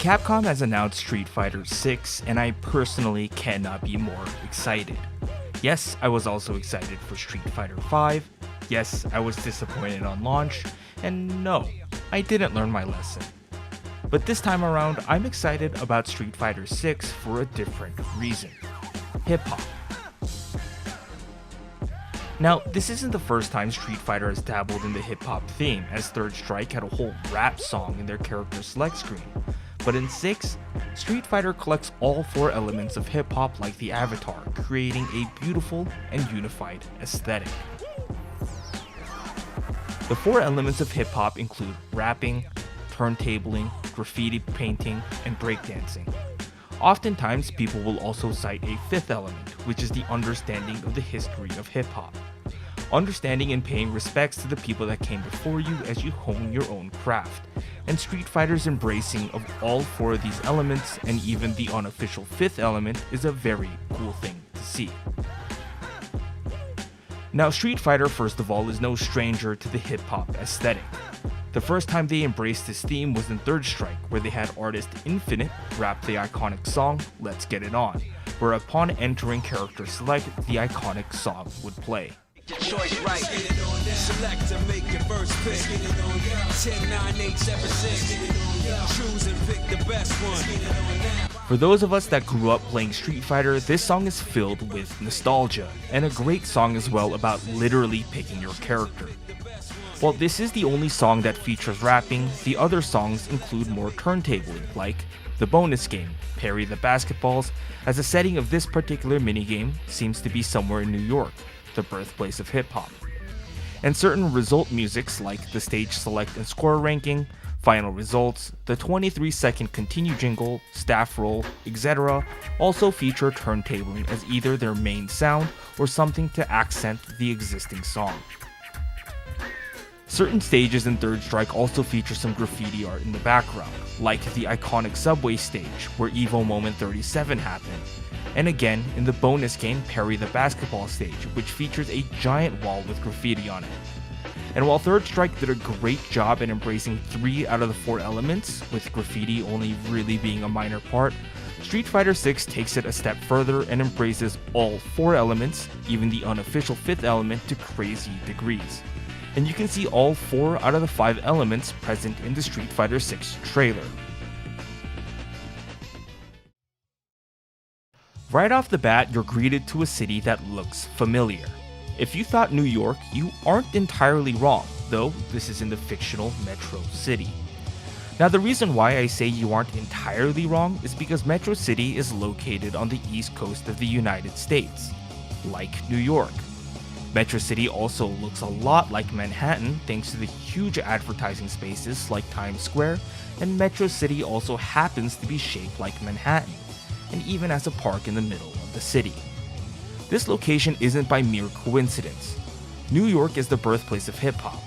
Capcom has announced Street Fighter 6, and I personally cannot be more excited. Yes, I was also excited for Street Fighter 5, yes, I was disappointed on launch, and no, I didn't learn my lesson. But this time around, I'm excited about Street Fighter 6 for a different reason. Hip-hop. Now, this isn't the first time Street Fighter has dabbled in the hip-hop theme, as Third Strike had a whole rap song in their character select screen. But in 6, Street Fighter collects all 4 elements of hip-hop like the Avatar, creating a beautiful and unified aesthetic. The 4 elements of hip-hop include rapping, turntabling, graffiti painting, and breakdancing. Oftentimes, people will also cite a 5th element, which is the understanding of the history of hip-hop. Understanding and paying respects to the people that came before you as you hone your own craft, and Street Fighter's embracing of all 4 of these elements and even the unofficial 5th element is a very cool thing to see. Now, Street Fighter, first of all, is no stranger to the hip-hop aesthetic. The first time they embraced this theme was in Third Strike, where they had artist Infinite rap the iconic song Let's Get It On, where upon entering character select, the iconic song would play. Choice right. Select and make your first pick. 10, 9, 8, 7, 6. Choose and pick the best one. For those of us that grew up playing Street Fighter, this song is filled with nostalgia, and a great song as well about literally picking your character. While this is the only song that features rapping, the other songs include more turntabling, like the bonus game, Parry the Basketballs, as the setting of this particular minigame seems to be somewhere in New York, the birthplace of hip-hop. And certain result musics like the stage select and score ranking, final results, the 23-second continue jingle, staff roll, etc. also feature turntabling as either their main sound or something to accent the existing song. Certain stages in Third Strike also feature some graffiti art in the background, like the iconic subway stage where Evo Moment 37 happened, and again in the bonus game Parry the Basketball stage, which features a giant wall with graffiti on it. And while Third Strike did a great job in embracing 3 out of the 4 elements, with graffiti only really being a minor part, Street Fighter 6 takes it a step further and embraces all 4 elements, even the unofficial 5th element, to crazy degrees. And you can see all 4 out of the 5 elements present in the Street Fighter 6 trailer. Right off the bat, you're greeted to a city that looks familiar. If you thought New York, you aren't entirely wrong, though this is in the fictional Metro City. Now, the reason why I say you aren't entirely wrong is because Metro City is located on the east coast of the United States, like New York. Metro City also looks a lot like Manhattan thanks to the huge advertising spaces like Times Square, and Metro City also happens to be shaped like Manhattan, and even has a park in the middle of the city. This location isn't by mere coincidence. New York is the birthplace of hip-hop.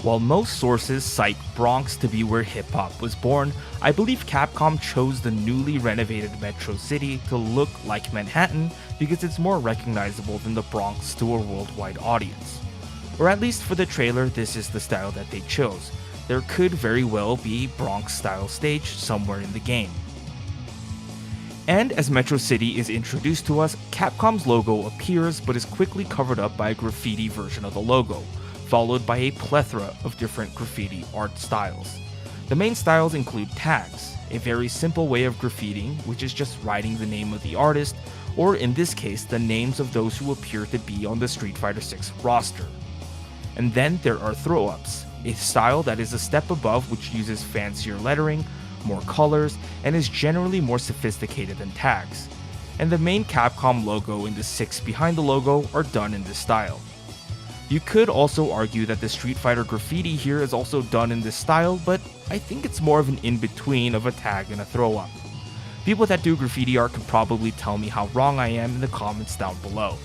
While most sources cite Bronx to be where hip-hop was born, I believe Capcom chose the newly renovated Metro City to look like Manhattan because it's more recognizable than the Bronx to a worldwide audience. Or at least for the trailer, this is the style that they chose. There could very well be Bronx-style stage somewhere in the game. And as Metro City is introduced to us, Capcom's logo appears but is quickly covered up by a graffiti version of the logo, followed by a plethora of different graffiti art styles. The main styles include tags, a very simple way of graffitiing, which is just writing the name of the artist, or in this case, the names of those who appear to be on the Street Fighter 6 roster. And then there are throw-ups, a style that is a step above which uses fancier lettering, more colors, and is generally more sophisticated than tags. And the main Capcom logo and the 6 behind the logo are done in this style. You could also argue that the Street Fighter graffiti here is also done in this style, but I think it's more of an in-between of a tag and a throw-up. People that do graffiti art can probably tell me how wrong I am in the comments down below.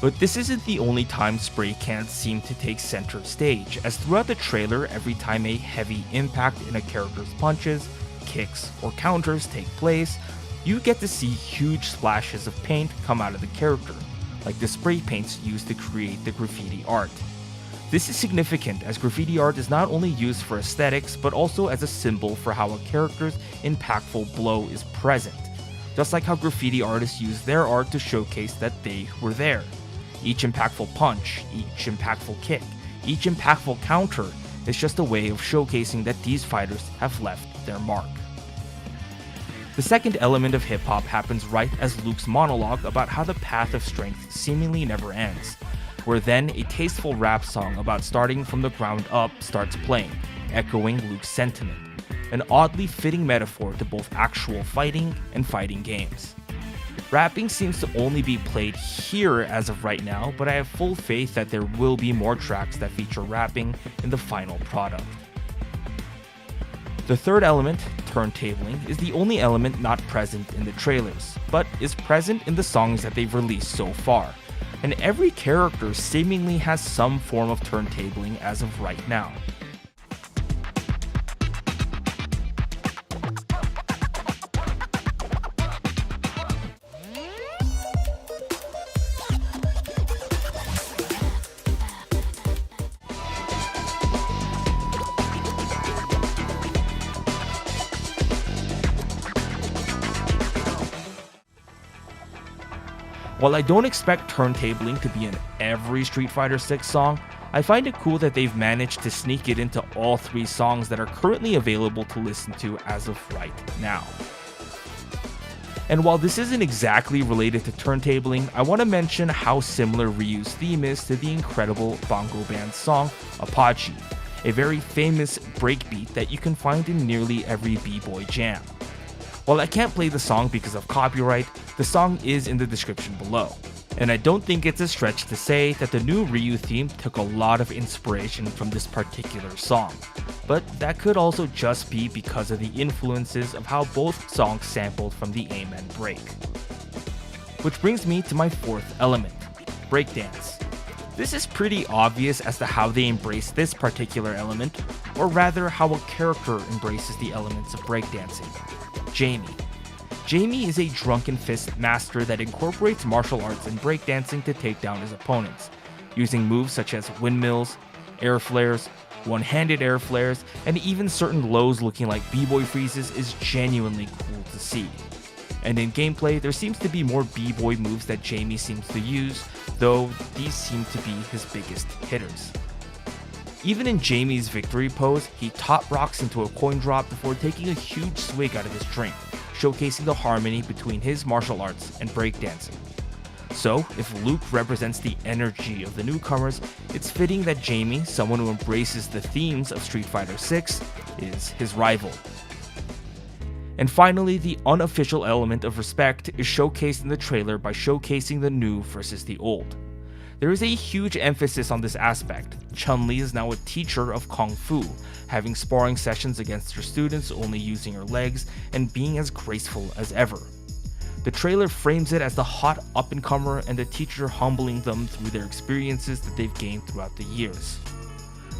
But this isn't the only time spray cans seem to take center stage, as throughout the trailer, every time a heavy impact in a character's punches, kicks, or counters take place, you get to see huge splashes of paint come out of the character, like the spray paints used to create the graffiti art. This is significant as graffiti art is not only used for aesthetics but also as a symbol for how a character's impactful blow is present, just like how graffiti artists use their art to showcase that they were there. Each impactful punch, each impactful kick, each impactful counter is just a way of showcasing that these fighters have left their mark. The second element of hip-hop happens right as Luke's monologue about how the path of strength seemingly never ends, where then a tasteful rap song about starting from the ground up starts playing, echoing Luke's sentiment, an oddly fitting metaphor to both actual fighting and fighting games. Rapping seems to only be played here as of right now, but I have full faith that there will be more tracks that feature rapping in the final product. The third element, turntabling, is the only element not present in the trailers, but is present in the songs that they've released so far, and every character seemingly has some form of turntabling as of right now. While I don't expect turntabling to be in every Street Fighter 6 song, I find it cool that they've managed to sneak it into all 3 songs that are currently available to listen to as of right now. And while this isn't exactly related to turntabling, I want to mention how similar Ryu's theme is to the incredible bongo band song Apache, a very famous breakbeat that you can find in nearly every b-boy jam. While I can't play the song because of copyright, the song is in the description below, and I don't think it's a stretch to say that the new Ryu theme took a lot of inspiration from this particular song, but that could also just be because of the influences of how both songs sampled from the Amen break. Which brings me to my fourth element, breakdance. This is pretty obvious as to how they embrace this particular element, or rather how a character embraces the elements of breakdancing. Jamie. Jamie is a drunken fist master that incorporates martial arts and breakdancing to take down his opponents, using moves such as windmills, air flares, one-handed air flares, and even certain lows looking like b-boy freezes is genuinely cool to see. And in gameplay, there seems to be more b-boy moves that Jamie seems to use, though these seem to be his biggest hitters. Even in Jamie's victory pose, he top rocks into a coin drop before taking a huge swig out of his drink, showcasing the harmony between his martial arts and breakdancing. So, if Luke represents the energy of the newcomers, it's fitting that Jamie, someone who embraces the themes of Street Fighter 6, is his rival. And finally, the unofficial element of respect is showcased in the trailer by showcasing the new versus the old. There is a huge emphasis on this aspect. Chun-Li is now a teacher of Kung Fu, having sparring sessions against her students only using her legs and being as graceful as ever. The trailer frames it as the hot up-and-comer and the teacher humbling them through their experiences that they've gained throughout the years.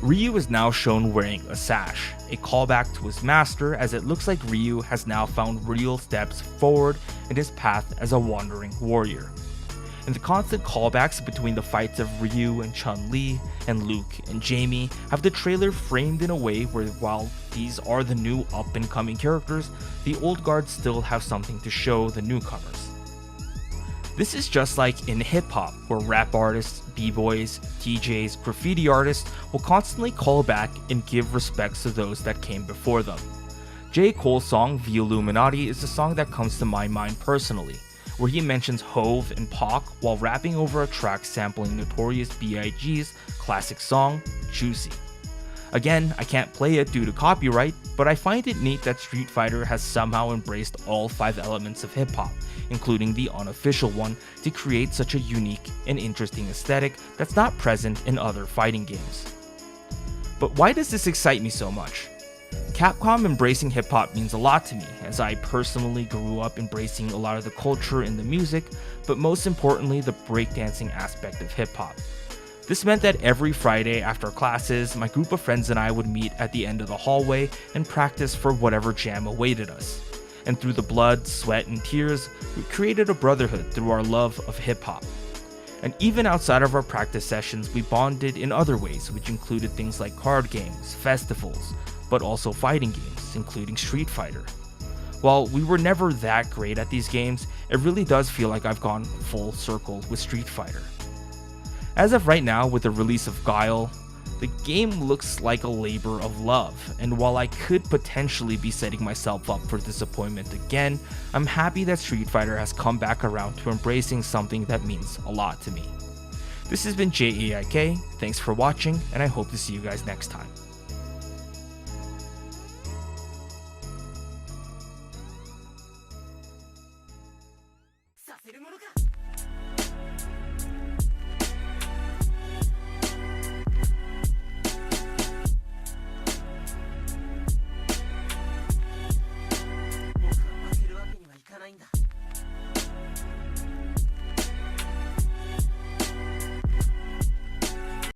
Ryu is now shown wearing a sash, a callback to his master as it looks like Ryu has now found real steps forward in his path as a wandering warrior. And the constant callbacks between the fights of Ryu and Chun-Li and Luke and Jamie have the trailer framed in a way where while these are the new up-and-coming characters, the old guard still have something to show the newcomers. This is just like in hip-hop, where rap artists, b-boys, DJs, graffiti artists will constantly call back and give respects to those that came before them. J. Cole's song The Illuminati is the song that comes to my mind personally, where he mentions Hove and Pac while rapping over a track sampling Notorious B.I.G.'s classic song, Juicy. Again, I can't play it due to copyright, but I find it neat that Street Fighter has somehow embraced all 5 elements of hip-hop, including the unofficial one, to create such a unique and interesting aesthetic that's not present in other fighting games. But why does this excite me so much? Capcom embracing hip-hop means a lot to me, as I personally grew up embracing a lot of the culture in the music, but most importantly the breakdancing aspect of hip-hop. This meant that every Friday after classes, my group of friends and I would meet at the end of the hallway and practice for whatever jam awaited us. And through the blood, sweat, and tears, we created a brotherhood through our love of hip-hop. And even outside of our practice sessions, we bonded in other ways, which included things like card games, festivals, but also fighting games, including Street Fighter. While we were never that great at these games, it really does feel like I've gone full circle with Street Fighter. As of right now, with the release of Guile, the game looks like a labor of love, and while I could potentially be setting myself up for disappointment again, I'm happy that Street Fighter has come back around to embracing something that means a lot to me. This has been JaeAIK, thanks for watching, and I hope to see you guys next time.